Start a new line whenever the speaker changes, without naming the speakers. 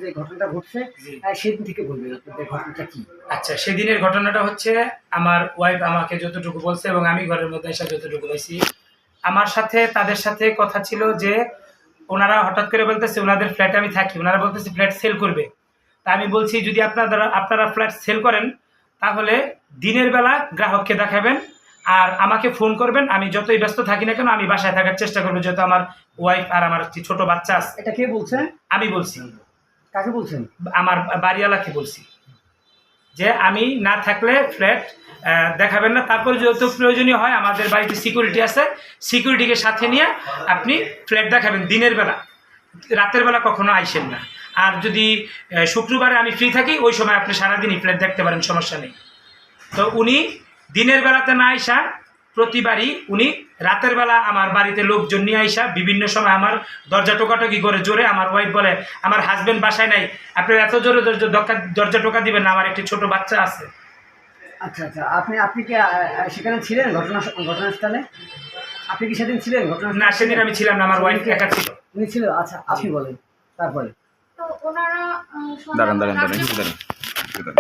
যে ঘটনাটা ঘটছে সেদিন থেকে বলবেন আপনাদের ঘটনাটা কি?
আচ্ছা, সেদিনের ঘটনাটা হচ্ছে আমার ওয়াইফ আমাকে যতটুকু বলছে এবং আমি ঘরের মধ্যে এসে যতটুকু পাইছি, আমার সাথে তাদের সাথে কথা ছিল যে ওনারা হঠাৎ করে বলতেছে ওনাদের ফ্ল্যাটে আমি থাকি, ওনারা বলতেছে ফ্ল্যাট সেল করবে। তা আমি বলছি যদি আপনারা ফ্ল্যাট সেল করেন তাহলে দিনের বেলা গ্রাহককে দেখাবেন আর আমাকে ফোন করবেন, আমি যতই ব্যস্ত থাকি না কেন আমি বাসায় থাকার চেষ্টা করবো, যেহেতু আমার ওয়াইফ আর আমার একটি ছোট বাচ্চা আছে।
এটা কে বলছেন?
আমি বলছি।
কাকে বলছেন?
আমার বাড়িওয়ালাকে বলছি যে আমি না থাকলে ফ্ল্যাট দেখাবেন না, তারপরে যেহেতু প্রয়োজনীয় হয় আমাদের বাড়িতে সিকিউরিটি আছে, সিকিউরিটিকে সাথে নিয়ে আপনি ফ্ল্যাট দেখাবেন দিনের বেলা, রাতের বেলা কখনো আইসেন না। আর যদি শুক্রবারে আমি ফ্রি থাকি ওই সময় আপনি সারাদিনই ফ্ল্যাট দেখতে পারেন, সমস্যা নেই। তো উনি দিনের বেলাতে না আইসা প্রতিবারই উনি রাতের বেলা আমার বাড়িতে লোকজন নিয়ে আইসা বিভিন্ন সময় আমার দরজা টোকাটকি করে জোরে, আমার ওয়াইফ বলে আমার হাজব্যান্ড বাসায় নাই, আপনার এত জোরে দরজা টোকা দিবেন না, আমার একটি ছোট বাচ্চা আছে।
আচ্ছা আচ্ছা, আপনি কি সেখানে ছিলেন ঘটনাস্থলে? আপনি কি সেদিন ছিলেন ঘটনা?
না, সেদিন আমি ছিলাম না, আমার ওয়াইফ একা ছিল।
উনি ছিল? আচ্ছা, আপনি বলেন তারপরে।
তো ওনারা
দাঁড়ান